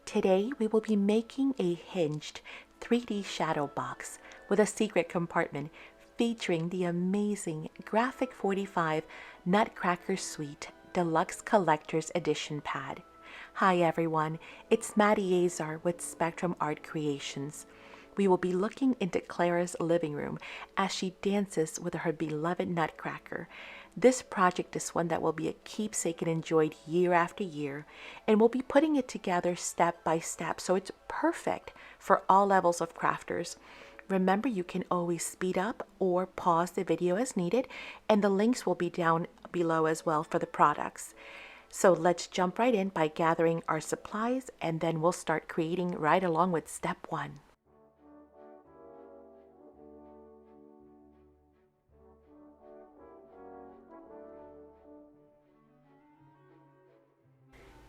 Today we will be making a hinged 3D shadow box with a secret compartment featuring the amazing Graphic 45 Nutcracker Suite Deluxe Collector's Edition pad. Hi everyone, it's Maddie Azar with Spectrum Art Creations. We will be looking into Clara's living room as she dances with her beloved Nutcracker. This project is one that will be a keepsake and enjoyed year after year, and we'll be putting it together step by step, so it's perfect for all levels of crafters. Remember, you can always speed up or pause the video as needed, and the links will be down below as well for the products. So let's jump right in by gathering our supplies, and then we'll start creating right along with step 1.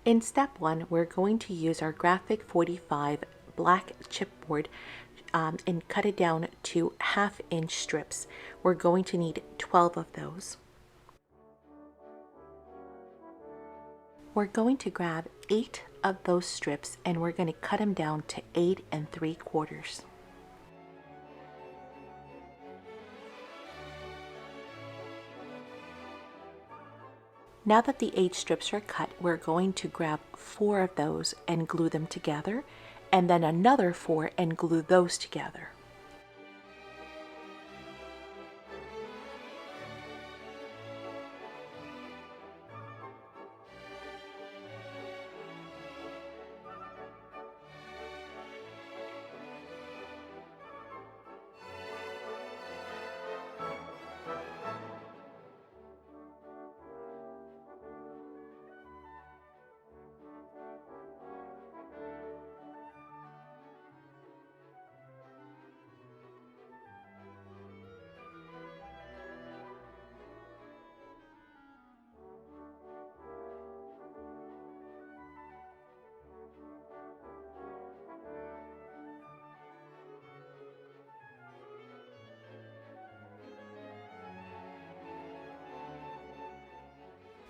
In step 1, we're going to use our Graphic 45 black chipboard and cut it down to 1/2-inch strips. We're going to need 12 of those. We're going to grab 8 of those strips and we're going to cut them down to 8 3/4. Now that the 8 strips are cut, we're going to grab 4 of those and glue them together, and then another 4 and glue those together.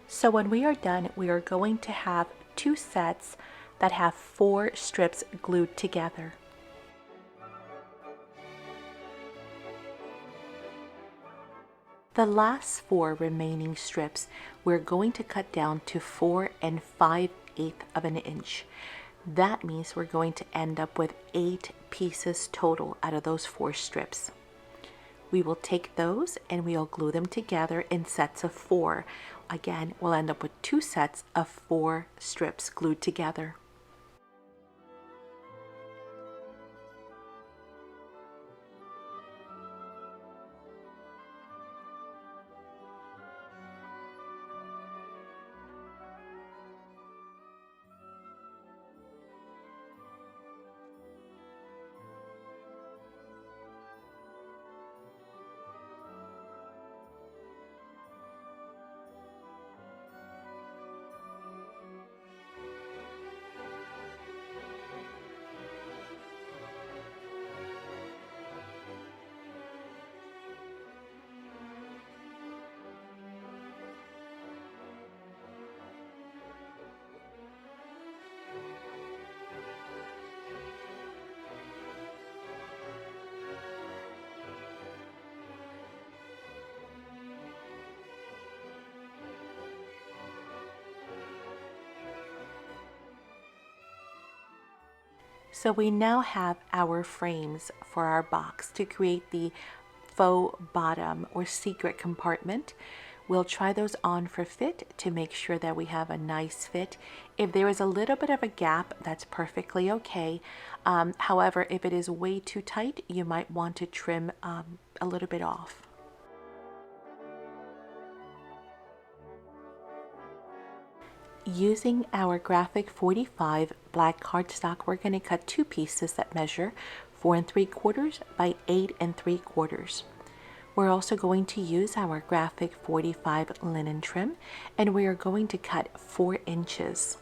So when we are done, we are going to have 2 sets that have 4 strips glued together. The last 4 remaining strips we're going to cut down to 4 5/8 of an inch. That means we're going to end up with 8 pieces total out of those 4 strips. We will take those and we'll glue them together in sets of 4. Again, we'll end up with 2 sets of 4 strips glued together. So we now have our frames for our box to create the faux bottom or secret compartment. We'll try those on for fit to make sure that we have a nice fit. If there is a little bit of a gap, that's perfectly okay. However, if it is way too tight, you might want to trim a little bit off. Using our Graphic 45 black cardstock, we're going to cut 2 pieces that measure 4 3/4 by 8 3/4. We're also going to use our Graphic 45 linen trim, and we are going to cut 4 inches.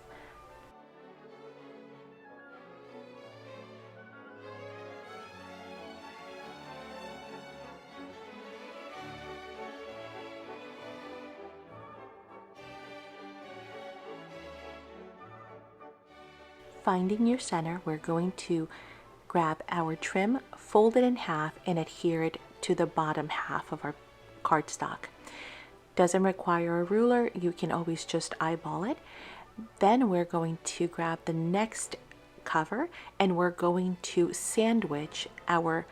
finding your center, we're going to grab our trim, fold it in half, and adhere it to the bottom half of our cardstock. Doesn't require a ruler, you can always just eyeball it. Then we're going to grab the next cover and we're going to sandwich our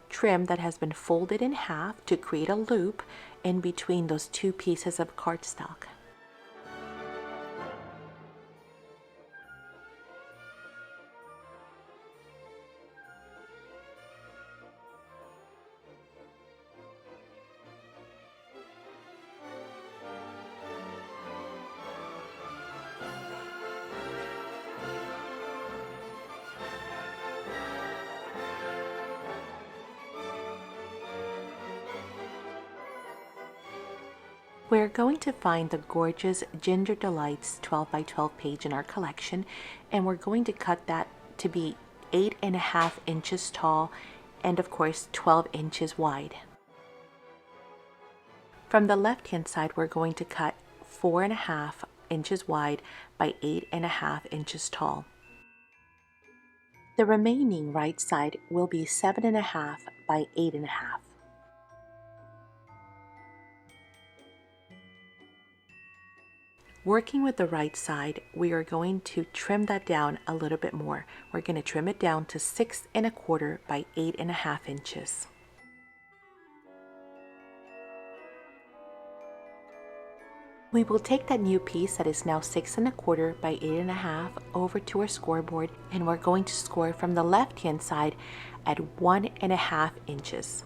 trim that has been folded in half to create a loop in between those two pieces of cardstock. We're going to find the gorgeous Ginger Delights 12 by 12 page in our collection, and we're going to cut that to be 8.5 inches tall and of course 12 inches wide. From the left hand side, we're going to cut 4.5 inches wide by 8.5 inches tall. The remaining right side will be 7.5 by 8.5. Working with the right side, we are going to trim that down a little bit more. We're going to trim it down to 6.25 by 8.5 inches. We will take that new piece that is now 6.25 by 8.5 over to our scoreboard, and we're going to score from the left hand side at 1.5 inches.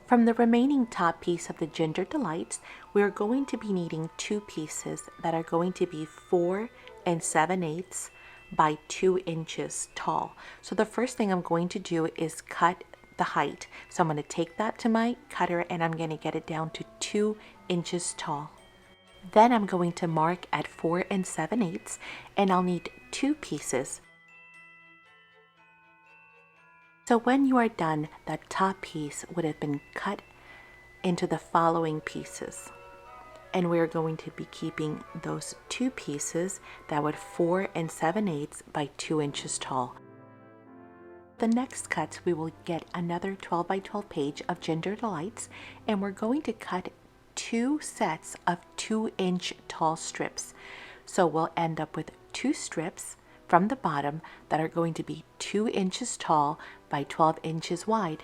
From the remaining top piece of the Ginger Delights, we're going to be needing two pieces that are going to be 4 7/8 by 2 inches tall. So the first thing I'm going to do is cut the height. So I'm going to take that to my cutter and I'm going to get it down to 2 inches tall. Then I'm going to mark at 4 7/8 and I'll need two pieces. So when you are done, that top piece would have been cut into the following pieces. And we're going to be keeping those two pieces that would 4 7/8 by 2 inches tall. The next cuts, we will get another 12 by 12 page of Ginger Delights, and we're going to cut two sets of 2-inch tall strips. So we'll end up with two strips from the bottom that are going to be 2 inches tall by 12 inches wide.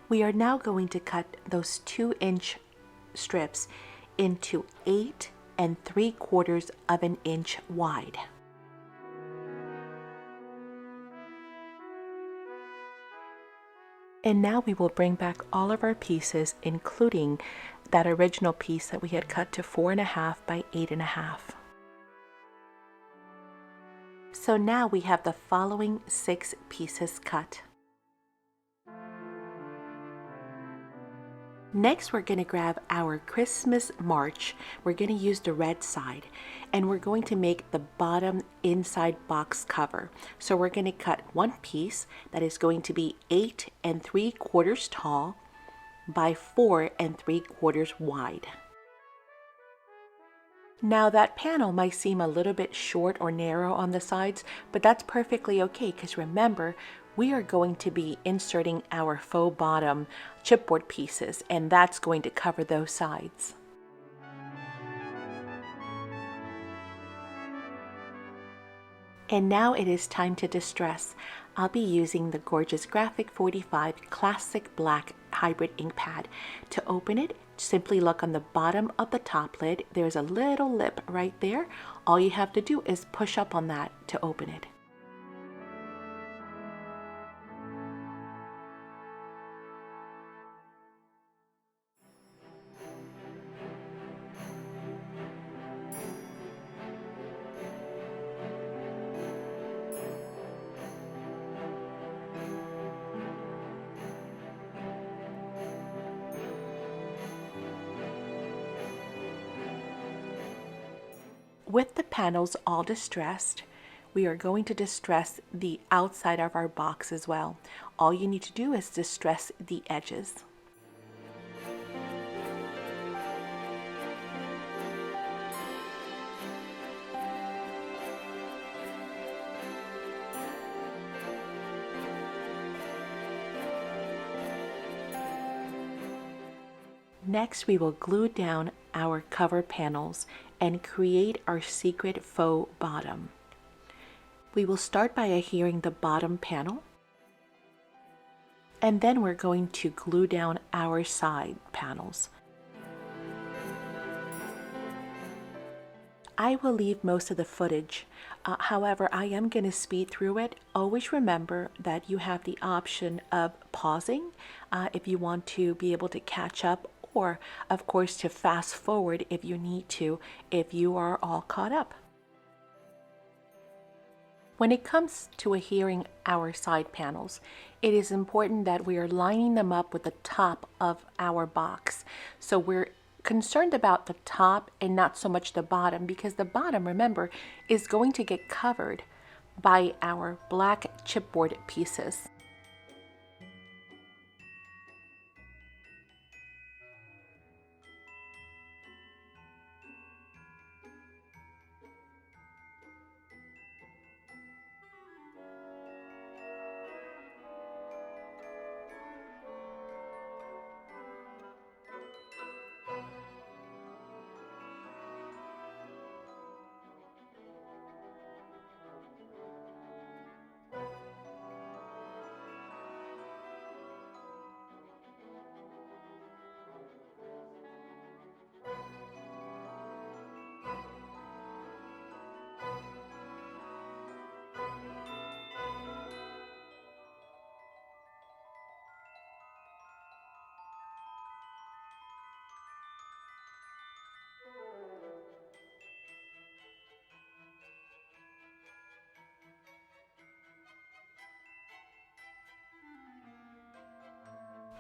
We are now going to cut those 2-inch strips into 8 3/4 of an inch wide. And now we will bring back all of our pieces, including that original piece that we had cut to 4.5 by 8.5. So now we have the following 6 pieces cut. Next, we're going to grab our Christmas March. We're going to use the red side, and we're going to make the bottom inside box cover. So we're going to cut one piece that is going to be 8 3/4 tall by 4 3/4 wide. Now that panel might seem a little bit short or narrow on the sides, but that's perfectly okay because remember, we are going to be inserting our faux bottom chipboard pieces, and that's going to cover those sides. And now it is time to distress. I'll be using the gorgeous Graphic 45 Classic Black Hybrid ink pad. To open it, simply look on the bottom of the top lid. There's a little lip right there. All you have to do is push up on that to open it. With the panels all distressed, we are going to distress the outside of our box as well. All you need to do is distress the edges. Next, we will glue down our cover panels and create our secret faux bottom. We will start by adhering the bottom panel, and then we're going to glue down our side panels. I will leave most of the footage. However, I am going to speed through it. Always remember that you have the option of pausing if you want to be able to catch up, or of course to fast forward if you need to, if you are all caught up. When it comes to adhering our side panels, it is important that we are lining them up with the top of our box. So we're concerned about the top and not so much the bottom, because the bottom, remember, is going to get covered by our black chipboard pieces.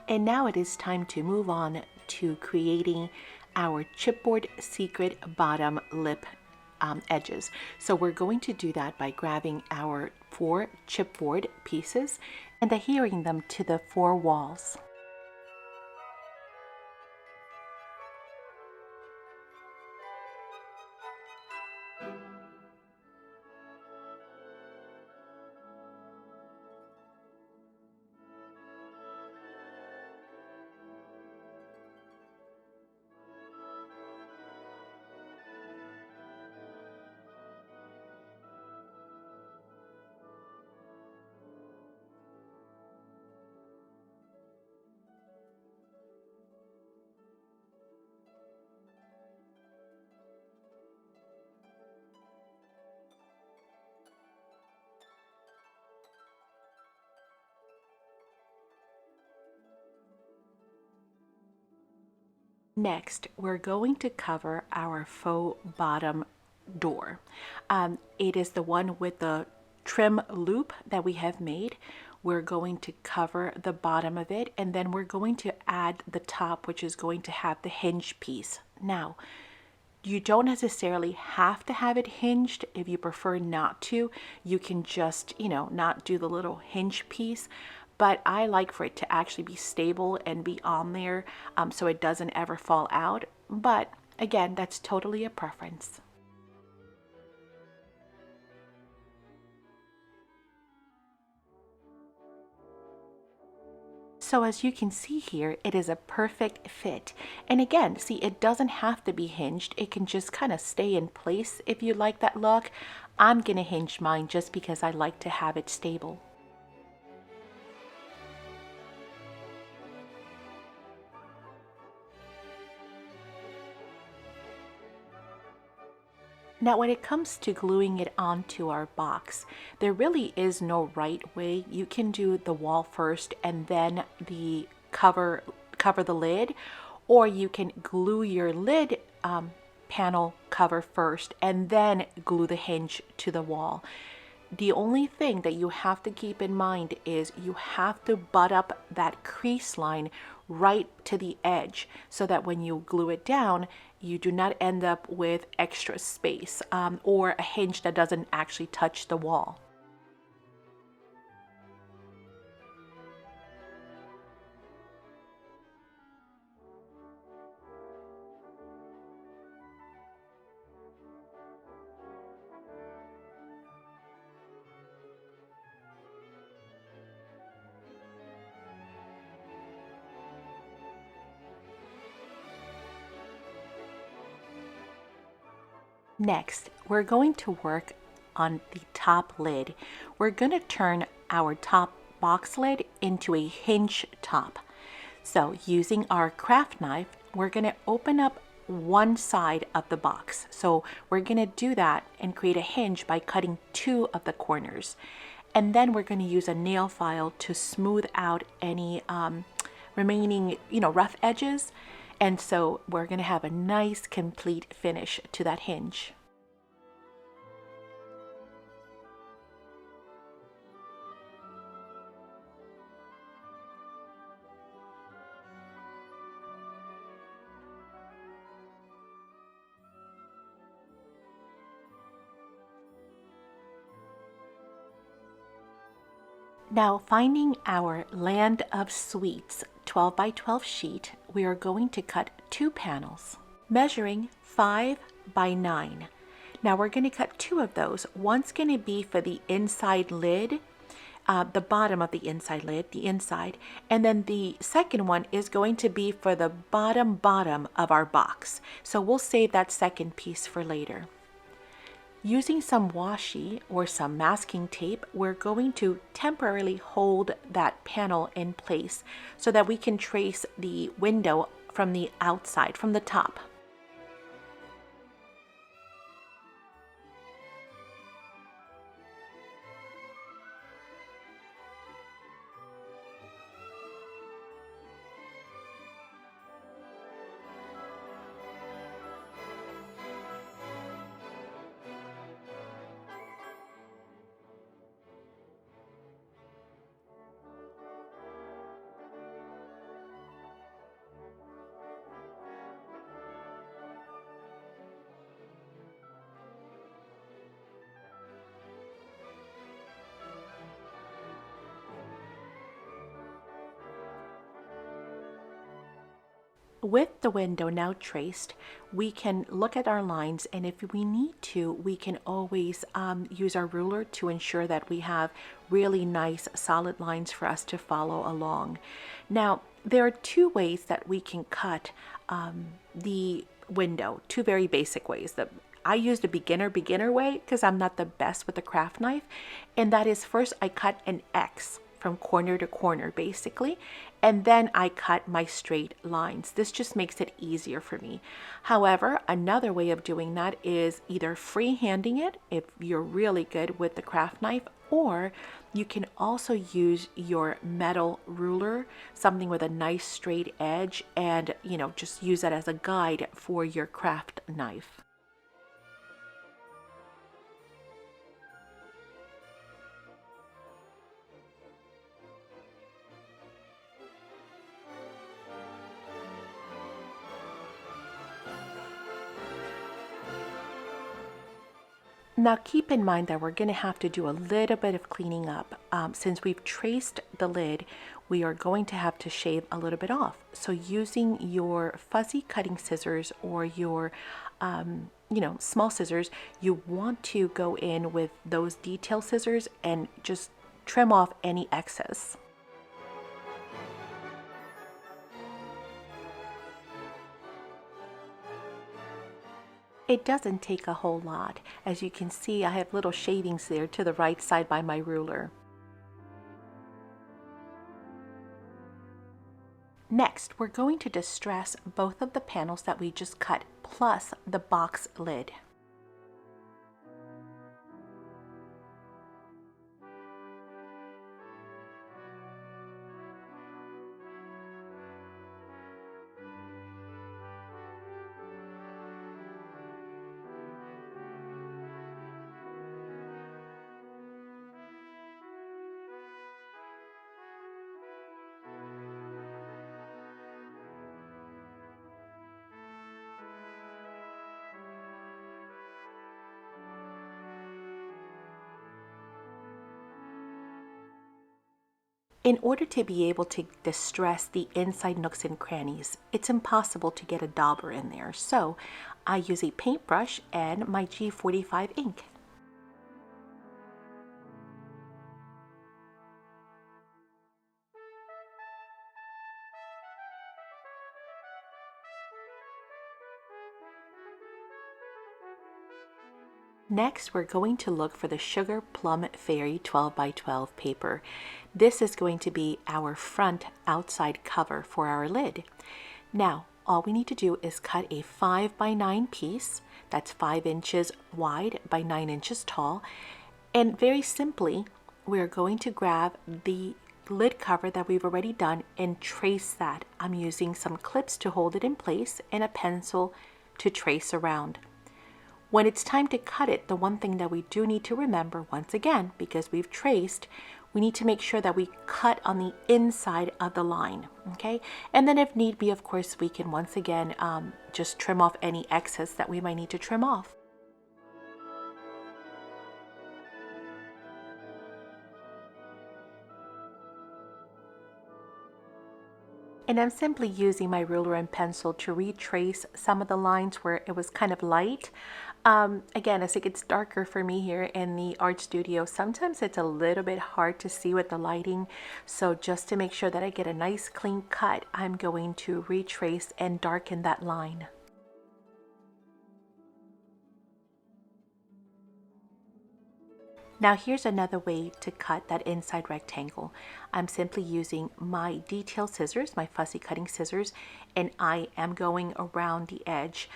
And now it is time to move on to creating our chipboard secret bottom lip edges. So we're going to do that by grabbing our 4 chipboard pieces and adhering them to the 4 walls. Next, we're going to cover our faux bottom door. It is the one with the trim loop that we have made. We're going to cover the bottom of it, and then we're going to add the top, which is going to have the hinge piece. Now, you don't necessarily have to have it hinged. If you prefer not to, you can just, not do the little hinge piece. But I like for it to actually be stable and be on there so it doesn't ever fall out. But again, that's totally a preference. So as you can see here, it is a perfect fit. And again, see, it doesn't have to be hinged. It can just kind of stay in place if you like that look. I'm gonna hinge mine just because I like to have it stable. Now, when it comes to gluing it onto our box, there really is no right way. You can do the wall first and then the cover the lid, or you can glue your lid panel cover first and then glue the hinge to the wall. The only thing that you have to keep in mind is you have to butt up that crease line right to the edge so that when you glue it down, you do not end up with extra space or a hinge that doesn't actually touch the wall. Next, we're going to work on the top lid. We're going to turn our top box lid into a hinge top. So using our craft knife, we're going to open up one side of the box. So we're going to do that and create a hinge by cutting two of the corners. And then we're going to use a nail file to smooth out any remaining, rough edges. And so we're going to have a nice complete finish to that hinge. Now, finding our Land of Sweets 12 by 12 sheet, we are going to cut two panels, measuring 5 by 9. Now we're going to cut two of those. One's going to be for the inside lid, the bottom of the inside lid, the inside, and then the second one is going to be for the bottom of our box. So we'll save that second piece for later. Using some washi or some masking tape, we're going to temporarily hold that panel in place so that we can trace the window from the outside, from the top. With the window now traced, we can look at our lines, and if we need to, we can always use our ruler to ensure that we have really nice solid lines for us to follow along. Now, there are two ways that we can cut the window, two very basic ways. I use the beginner way because I'm not the best with the craft knife, and that is, first I cut an X from corner to corner basically, and then I cut my straight lines. This just makes it easier for me. However, another way of doing that is either freehanding it if you're really good with the craft knife, or you can also use your metal ruler, something with a nice straight edge, and just use that as a guide for your craft knife. Now keep in mind that we're going to have to do a little bit of cleaning up. Since we've traced the lid, we are going to have to shave a little bit off. So using your fuzzy cutting scissors or your small scissors, you want to go in with those detail scissors and just trim off any excess. It doesn't take a whole lot. As you can see, I have little shavings there to the right side by my ruler. Next, we're going to distress both of the panels that we just cut, plus the box lid. In order to be able to distress the inside nooks and crannies, it's impossible to get a dauber in there, so I use a paintbrush and my G45 ink. Next, we're going to look for the Sugar Plum Fairy 12 by 12 paper. This is going to be our front outside cover for our lid. Now, all we need to do is cut a 5 by 9 piece. That's 5 inches wide by 9 inches tall. And very simply, we're going to grab the lid cover that we've already done and trace that. I'm using some clips to hold it in place and a pencil to trace around. When it's time to cut it, the one thing that we do need to remember, once again, because we've traced, we need to make sure that we cut on the inside of the line, okay? And then if need be, of course, we can once again just trim off any excess that we might need to trim off. And I'm simply using my ruler and pencil to retrace some of the lines where it was kind of light. Again, as it gets darker for me here in the art studio, sometimes it's a little bit hard to see with the lighting. So just to make sure that I get a nice clean cut, I'm going to retrace and darken that line. Now here's another way to cut that inside rectangle. I'm simply using my detail scissors, my fussy cutting scissors, and I am going around the edge.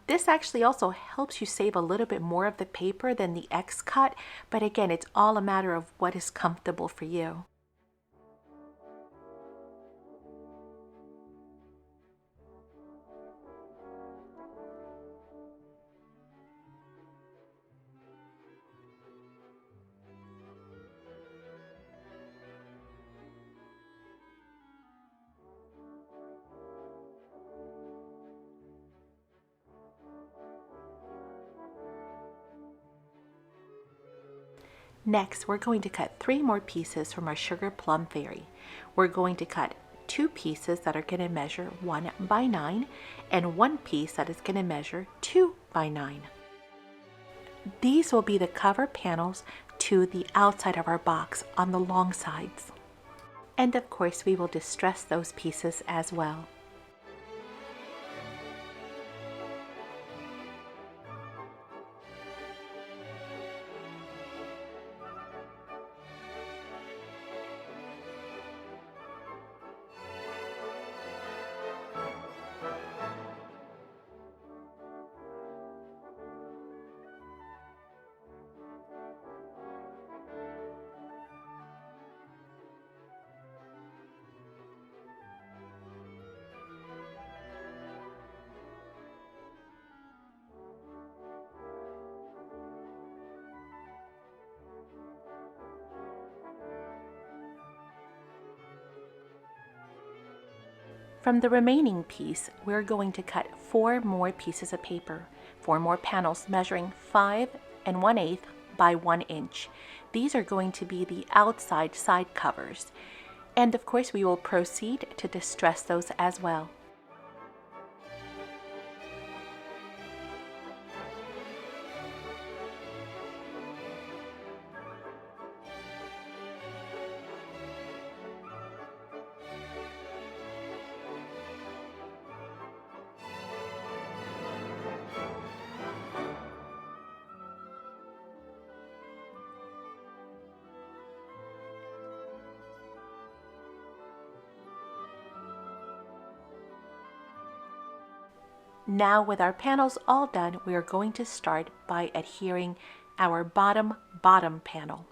This actually also helps you save a little bit more of the paper than the X cut, but again, it's all a matter of what is comfortable for you. Next, we're going to cut 3 more pieces from our Sugar Plum Fairy. We're going to cut 2 pieces that are going to measure 1 by 9 and 1 piece that is going to measure 2 by 9. These will be the cover panels to the outside of our box on the long sides. And of course, we will distress those pieces as well. From the remaining piece, we're going to cut 4 more pieces of paper, 4 more panels measuring 5 1/8 by 1 inch. These are going to be the outside side covers. And of course, we will proceed to distress those as well. Now with our panels all done, we are going to start by adhering our bottom panel,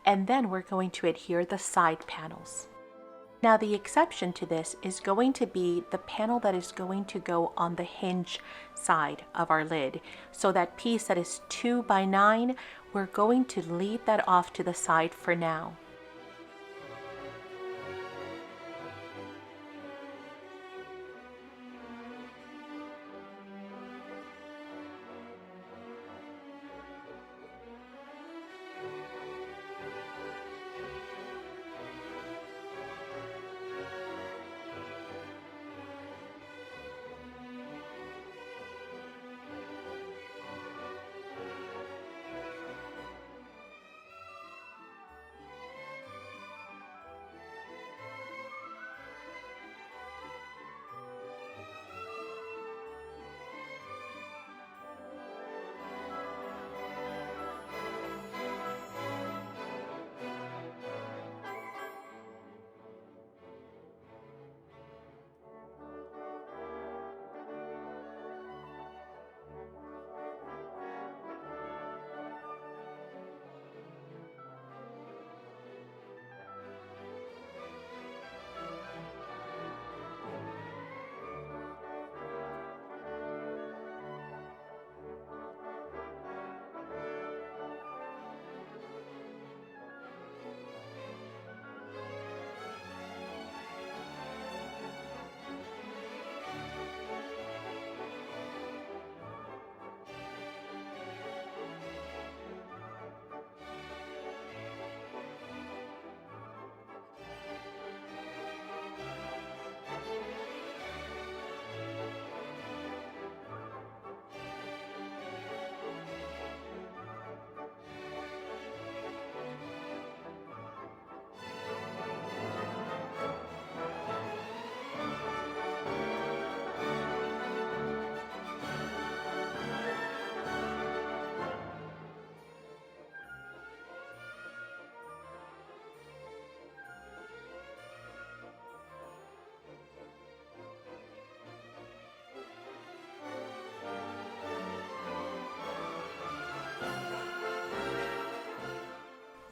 and then we're going to adhere the side panels. Now the exception to this is going to be the panel that is going to go on the hinge side of our lid. So that piece that is 2 by 9, we're going to leave that off to the side for now.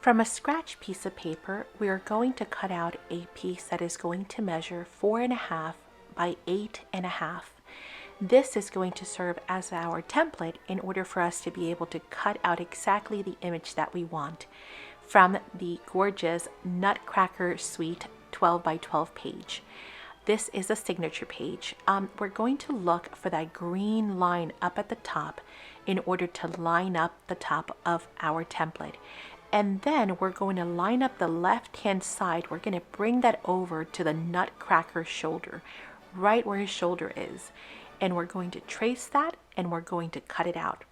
From a scratch piece of paper, we are going to cut out a piece that is going to measure 4.5 by 8.5. This is going to serve as our template in order for us to be able to cut out exactly the image that we want from the gorgeous Nutcracker Suite 12 by 12 page. This is a signature page. We're going to look for that green line up at the top in order to line up the top of our template. And then we're going to line up the left-hand side. We're going to bring that over to the Nutcracker shoulder, right where his shoulder is. And we're going to trace that and we're going to cut it out.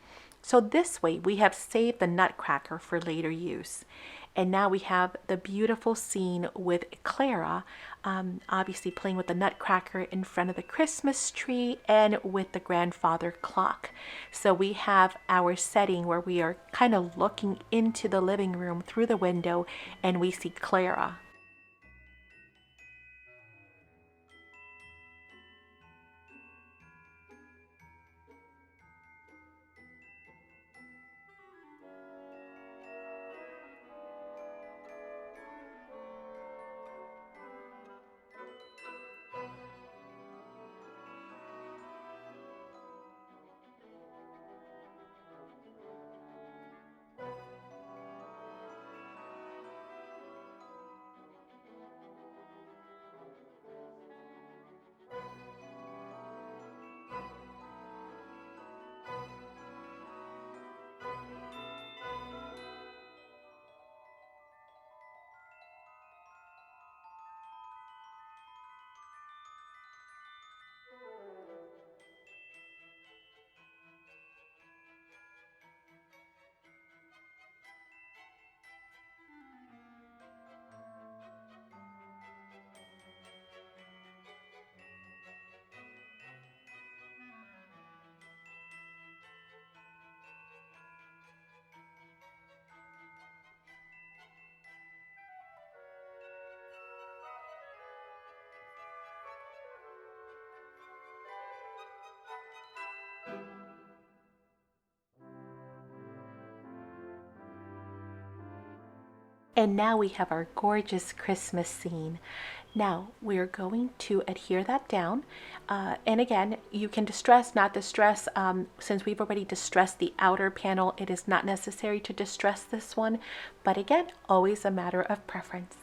So this way we have saved the Nutcracker for later use. And now we have the beautiful scene with Clara, obviously playing with the Nutcracker in front of the Christmas tree and with the grandfather clock. So we have our setting where we are kind of looking into the living room through the window and we see Clara. And now we have our gorgeous Christmas scene. Now we're going to adhere that down. And again, you can distress, not distress. Since we've already distressed the outer panel, it is not necessary to distress this one. But again, always a matter of preference.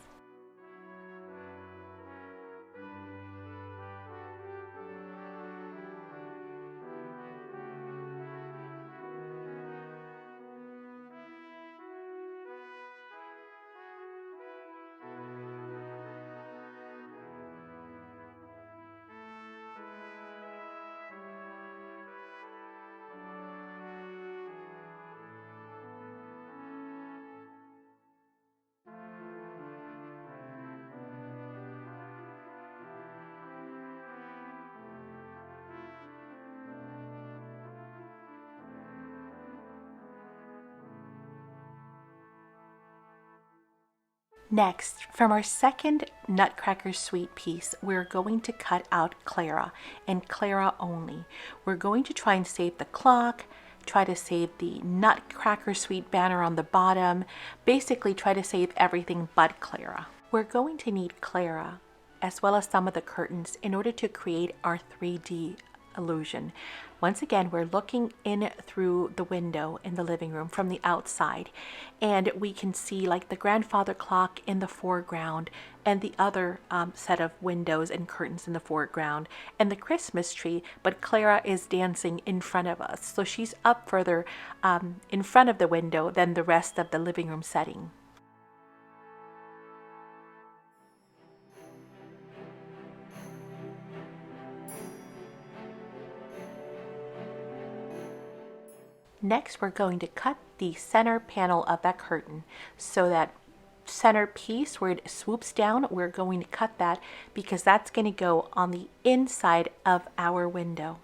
Next, from our second Nutcracker Suite piece, we're going to cut out Clara, and Clara only. We're going to try and save the clock, try to save the Nutcracker Suite banner on the bottom, basically try to save everything but Clara. We're going to need Clara, as well as some of the curtains, in order to create our 3D illusion. Once again, we're looking in through the window in the living room from the outside, and we can see like the grandfather clock in the foreground and the other set of windows and curtains in the foreground and the Christmas tree, but Clara is dancing in front of us. So she's up further in front of the window than the rest of the living room setting. Next, we're going to cut the center panel of that curtain. So that center piece where it swoops down, we're going to cut that because that's going to go on the inside of our window.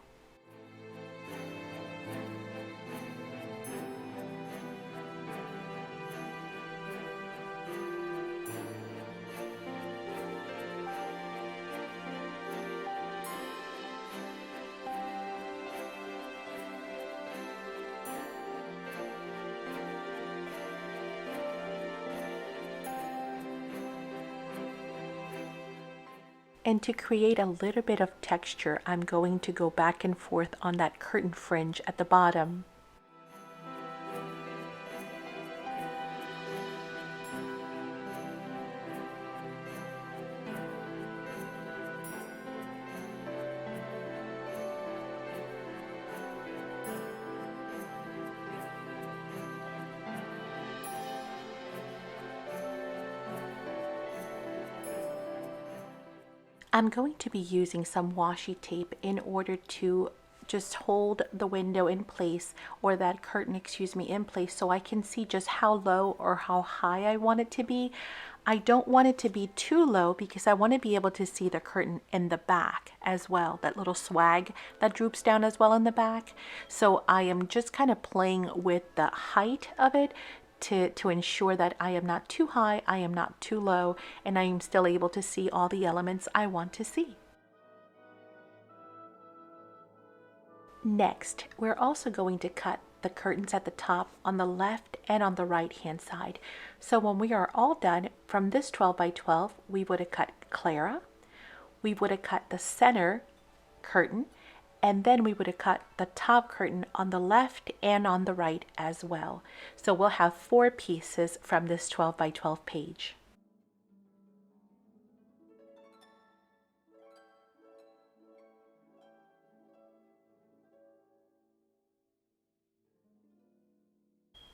And to create a little bit of texture, I'm going to go back and forth on that curtain fringe at the bottom. I'm going to be using some washi tape in order to just hold the window in place, or that curtain, excuse me, in place, so I can see just how low or how high I want it to be. I don't want it to be too low because I want to be able to see the curtain in the back as well, that little swag that droops down as well in the back. So I am just kind of playing with the height of it to ensure that I am not too high, I am not too low, and I am still able to see all the elements I want to see. Next, we're also going to cut the curtains at the top on the left and on the right hand side. So when we are all done, from this 12 by 12, we would have cut Clara, we would have cut the center curtain, and then we would have cut the top curtain on the left and on the right as well. So we'll have 4 pieces from this 12 by 12 page.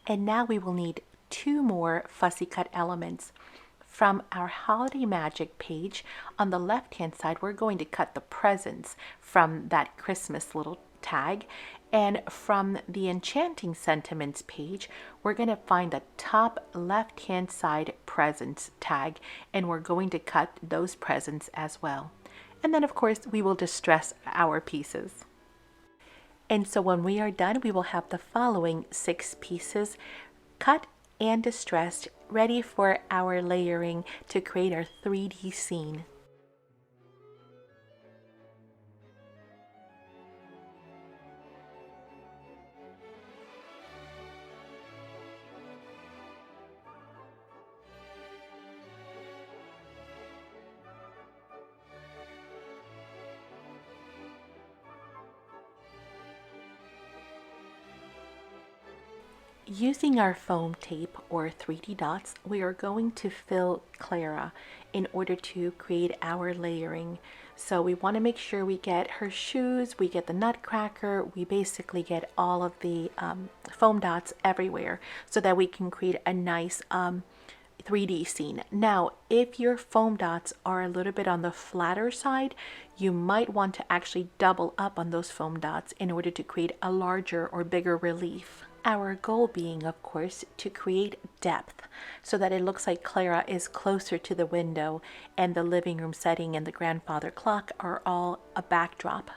And now we will need 2 more fussy cut elements. From our Holiday Magic page, on the left hand side, we're going to cut the presents from that Christmas little tag. And from the Enchanting Sentiments page, we're going to find the top left hand side presents tag, and we're going to cut those presents as well. And then of course we will distress our pieces. And so when we are done, we will have the following 6 pieces cut and distressed, ready for our layering to create our 3D scene. Using our foam tape or 3D dots, we are going to fill Clara in order to create our layering. So we want to make sure we get her shoes, we get the Nutcracker, we basically get all of the foam dots everywhere so that we can create a nice 3D scene. Now, if your foam dots are a little bit on the flatter side, you might want to actually double up on those foam dots in order to create a larger or bigger relief. Our goal being, of course, to create depth so that it looks like Clara is closer to the window and the living room setting and the grandfather clock are all a backdrop.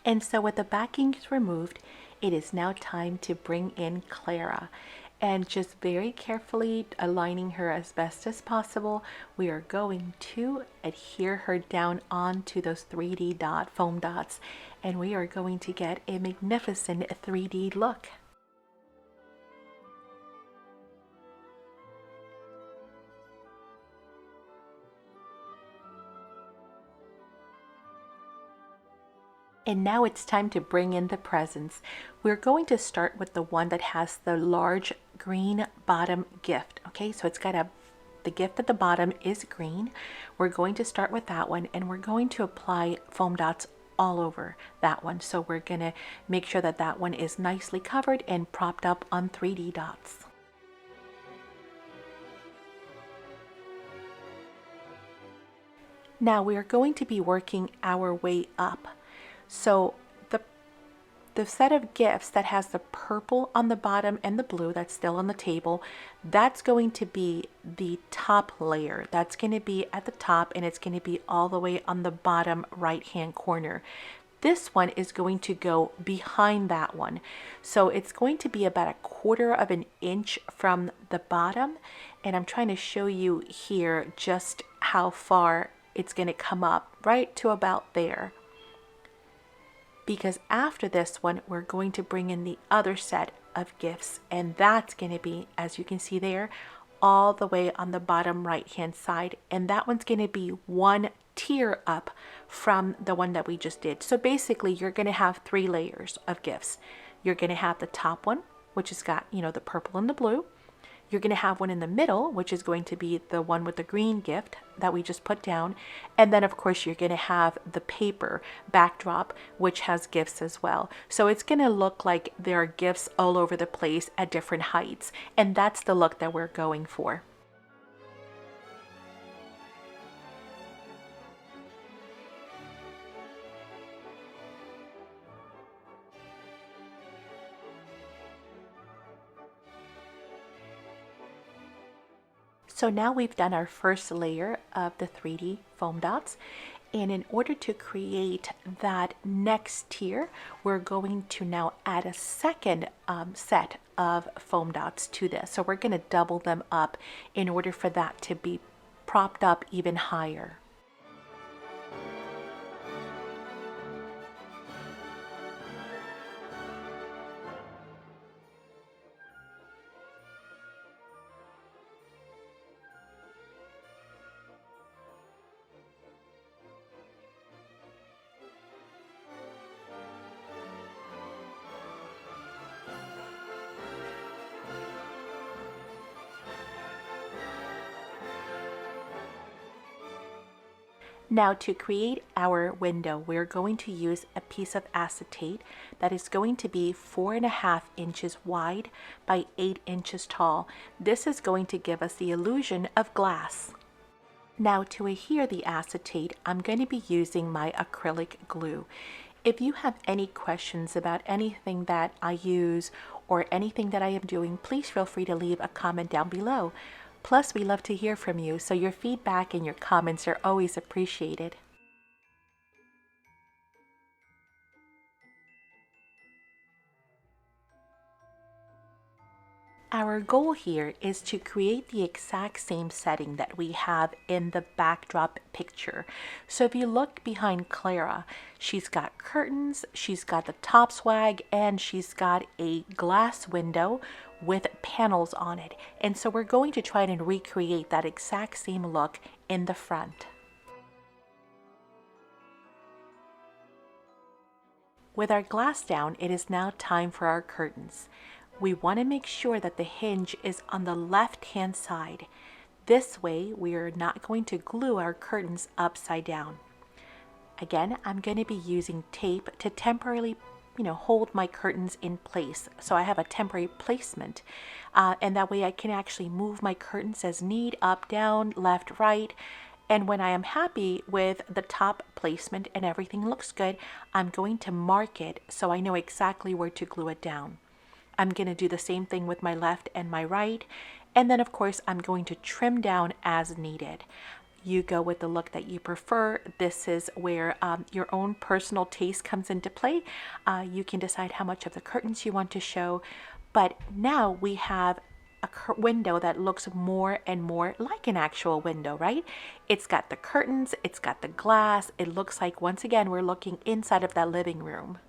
And so with the backings removed, it is now time to bring in Clara. And just very carefully aligning her as best as possible, we are going to adhere her down onto those 3D foam dots, and we are going to get a magnificent 3D look. And now it's time to bring in the presents. We're going to start with the one that has the large green bottom gift. Okay, so it's got the gift at the bottom is green. We're going to start with that one, and we're going to apply foam dots all over that one. So we're gonna make sure that that one is nicely covered and propped up on 3D dots. Now we are going to be working our way up. So the set of gifts that has the purple on the bottom and the blue that's still on the table, that's going to be the top layer. That's going to be at the top, and it's going to be all the way on the bottom right hand corner. This one is going to go behind that one. So it's going to be about 1/4 of an inch from the bottom. And I'm trying to show you here just how far it's going to come up, right to about there. Because after this one, we're going to bring in the other set of gifts. And that's going to be, as you can see there, all the way on the bottom right hand side. And that one's going to be one tier up from the one that we just did. So basically you're going to have 3 layers of gifts. You're going to have the top one, which has got, you know, the purple and the blue. You're going to have one in the middle, which is going to be the one with the green gift that we just put down. And then of course you're going to have the paper backdrop, which has gifts as well. So it's going to look like there are gifts all over the place at different heights. And that's the look that we're going for. So now we've done our first layer of the 3D foam dots. And in order to create that next tier, we're going to now add a second set of foam dots to this. So we're going to double them up in order for that to be propped up even higher. Now to create our window, we're going to use a piece of acetate that is going to be 4.5 inches wide by 8 inches tall. This is going to give us the illusion of glass. Now to adhere the acetate, I'm going to be using my acrylic glue. If you have any questions about anything that I use or anything that I am doing, please feel free to leave a comment down below. Plus, we love to hear from you, so your feedback and your comments are always appreciated. Our goal here is to create the exact same setting that we have in the backdrop picture. So if you look behind Clara, she's got curtains, she's got the top swag, and she's got a glass window with panels on it. And so we're going to try and recreate that exact same look in the front. With our glass down, it is now time for our curtains. We want to make sure that the hinge is on the left-hand side. This way, we are not going to glue our curtains upside down. Again, I'm going to be using tape to temporarily hold my curtains in place. So I have a temporary placement and that way I can actually move my curtains as need, up, down, left, right. And when I am happy with the top placement and everything looks good, I'm going to mark it so I know exactly where to glue it down. I'm going to do the same thing with my left and my right. And then of course I'm going to trim down as needed. You go with the look that you prefer. This is where your own personal taste comes into play. You can decide how much of the curtains you want to show. But now we have a window that looks more and more like an actual window, right? It's got the curtains, it's got the glass. It looks like, once again, we're looking inside of that living room.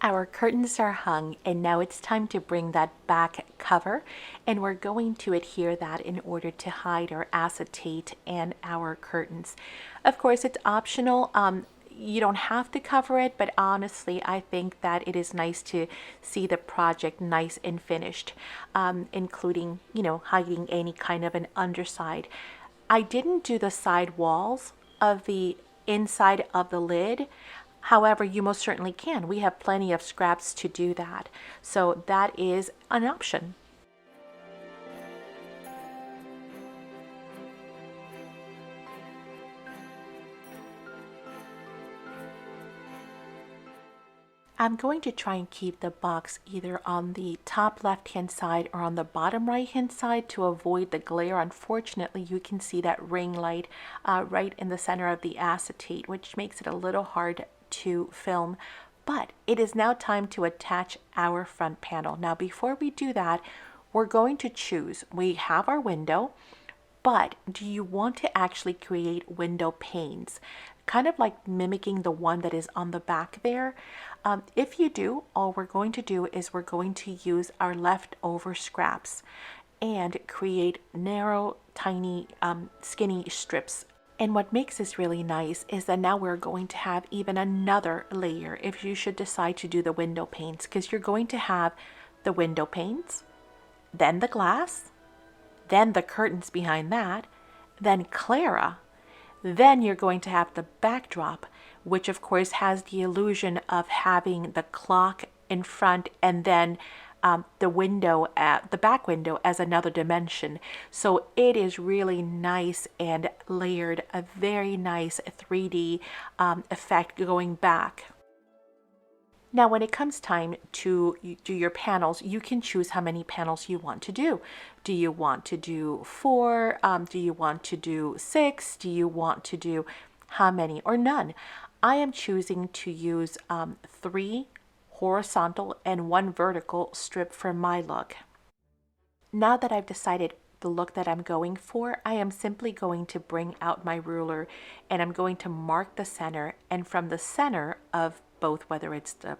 Our curtains are hung, and now it's time to bring that back cover, and we're going to adhere that in order to hide our acetate and our curtains. Of course, it's optional. You don't have to cover it, but honestly, I think that it is nice to see the project nice and finished, including, hiding any kind of an underside. I didn't do the side walls of the inside of the lid. However, you most certainly can. We have plenty of scraps to do that. So that is an option. I'm going to try and keep the box either on the top left hand side or on the bottom right hand side to avoid the glare. Unfortunately, you can see that ring light right in the center of the acetate, which makes it a little hard to film. But it is now time to attach our front panel. Now, before we do that, we're going to choose. We have our window, but do you want to actually create window panes? Kind of like mimicking the one that is on the back there. If you do, all we're going to do is we're going to use our leftover scraps and create narrow, tiny, skinny strips. And what makes this really nice is that now we're going to have even another layer if you should decide to do the window panes, because you're going to have the window panes, then the glass, then the curtains behind that, then Clara, then you're going to have the backdrop, which of course has the illusion of having the clock in front, and then the window, at the back window, as another dimension. So it is really nice and layered, a very nice 3D effect going back. Now, when it comes time to do your panels, you can choose how many panels you want to do. Do you want to do 4? Do you want to do 6? Do you want to do how many or none? I am choosing to use 3 horizontal and 1 vertical strip for my look. Now that I've decided the look that I'm going for, I am simply going to bring out my ruler and I'm going to mark the center, and from the center of both, whether it's the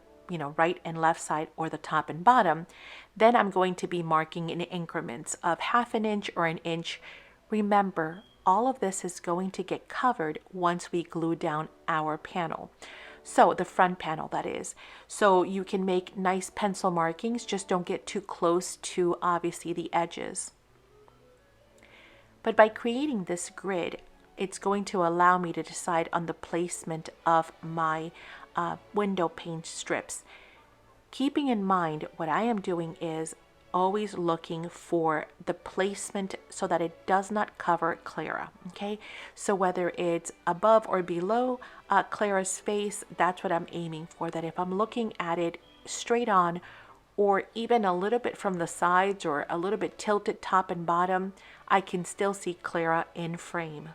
right and left side or the top and bottom, then I'm going to be marking in increments of 1/2 inch or an inch. Remember, all of this is going to get covered once we glue down our panel. So the front panel, that is. So you can make nice pencil markings, just don't get too close to obviously the edges. But by creating this grid, it's going to allow me to decide on the placement of my window pane strips. Keeping in mind, what I am doing is always looking for the placement so that it does not cover Clara, okay? So whether it's above or below Clara's face, that's what I'm aiming for, that if I'm looking at it straight on, or even a little bit from the sides or a little bit tilted top and bottom, I can still see Clara in frame.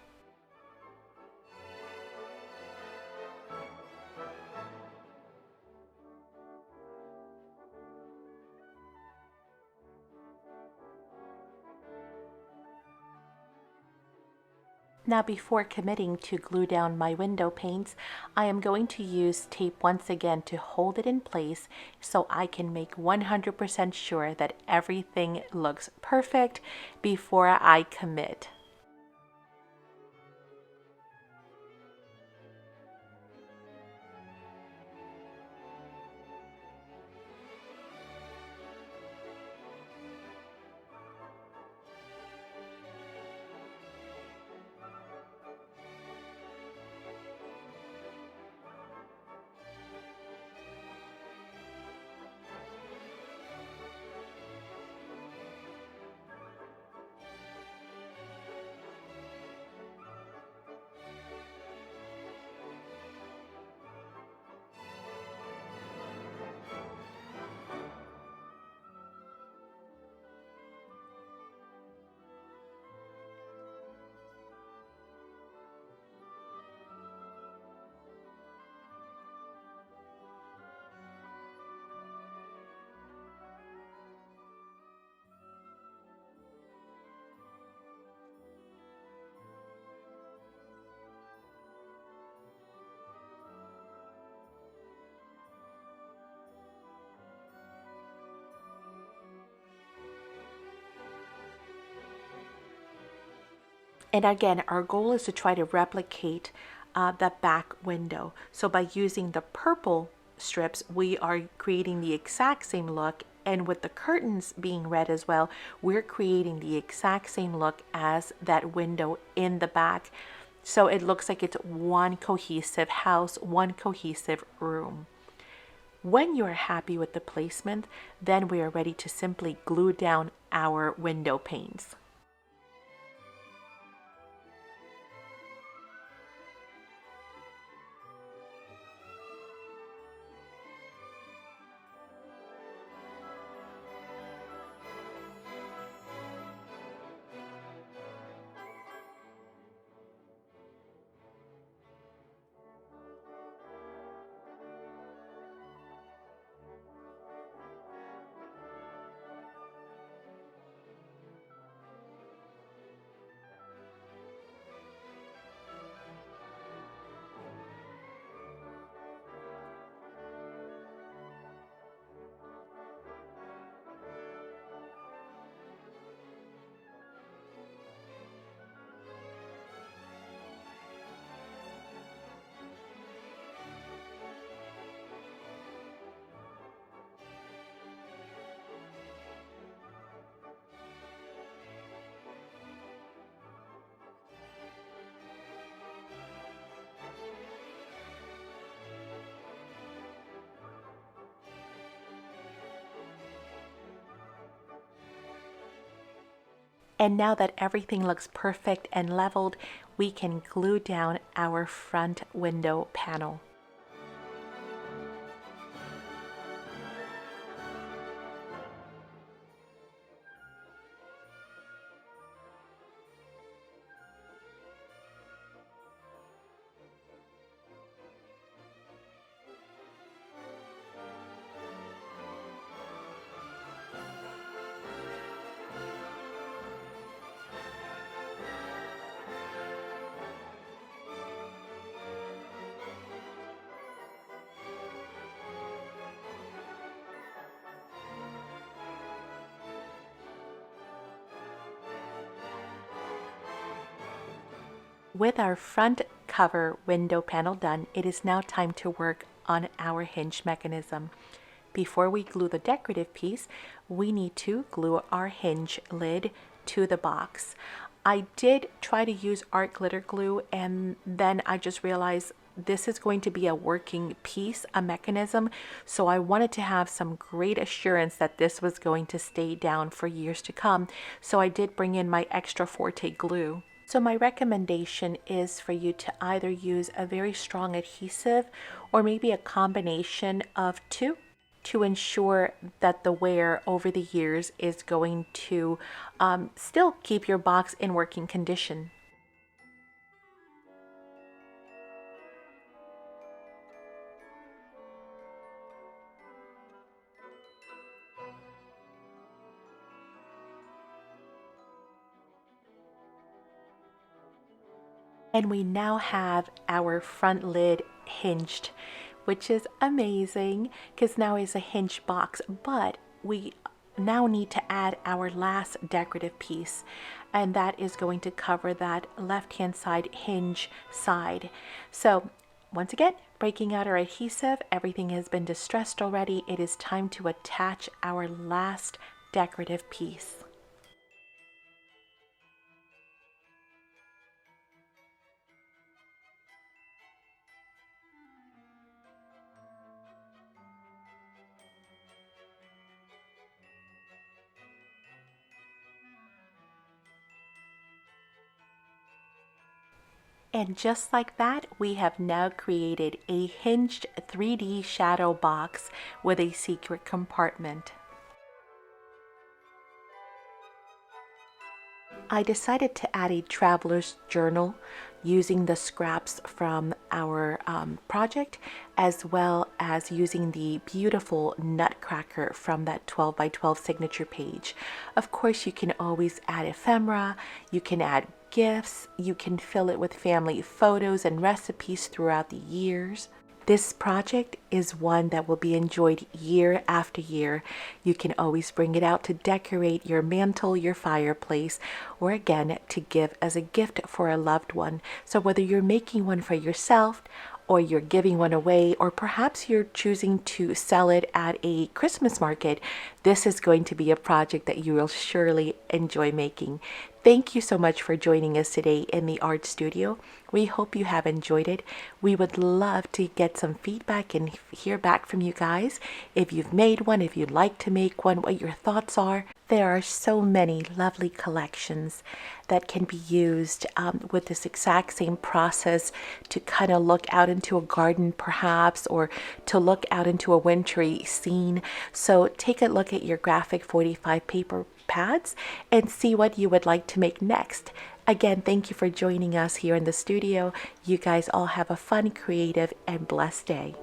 Now, before committing to glue down my window panes, I am going to use tape once again to hold it in place so I can make 100% sure that everything looks perfect before I commit. And again, our goal is to try to replicate the back window. So by using the purple strips, we are creating the exact same look. And with the curtains being red as well, we're creating the exact same look as that window in the back. So it looks like it's one cohesive house, one cohesive room. When you are happy with the placement, then we are ready to simply glue down our window panes. And now that everything looks perfect and leveled, we can glue down our front window panel. With our front cover window panel done, it is now time to work on our hinge mechanism. Before we glue the decorative piece, we need to glue our hinge lid to the box. I did try to use art glitter glue, and then I just realized this is going to be a working piece, a mechanism, so I wanted to have some great assurance that this was going to stay down for years to come. So I did bring in my extra forte glue. So my recommendation is for you to either use a very strong adhesive or maybe a combination of two to ensure that the wear over the years is going to still keep your box in working condition. And we now have our front lid hinged, which is amazing because now it's a hinge box, but we now need to add our last decorative piece, and that is going to cover that left-hand side hinge side. So once again, breaking out our adhesive, everything has been distressed already. It is time to attach our last decorative piece. And just like that, we have now created a hinged 3D shadow box with a secret compartment. I decided to add a traveler's journal using the scraps from our project, as well as using the beautiful Nutcracker from that 12 by 12 signature page. Of course, you can always add ephemera, you can add gifts, you can fill it with family photos and recipes throughout the years. This project is one that will be enjoyed year after year. You can always bring it out to decorate your mantle, your fireplace, or again, to give as a gift for a loved one. So whether you're making one for yourself, or you're giving one away, or perhaps you're choosing to sell it at a Christmas market, this is going to be a project that you will surely enjoy making. Thank you so much for joining us today in the art studio. We hope you have enjoyed it. We would love to get some feedback and hear back from you guys. If you've made one, if you'd like to make one, what your thoughts are. There are so many lovely collections that can be used with this exact same process to kind of look out into a garden perhaps, or to look out into a wintry scene. So take a look at your graphic 45 paper pads and see what you would like to make next. Again, thank you for joining us here in the studio. You guys all have a fun, creative, and blessed day.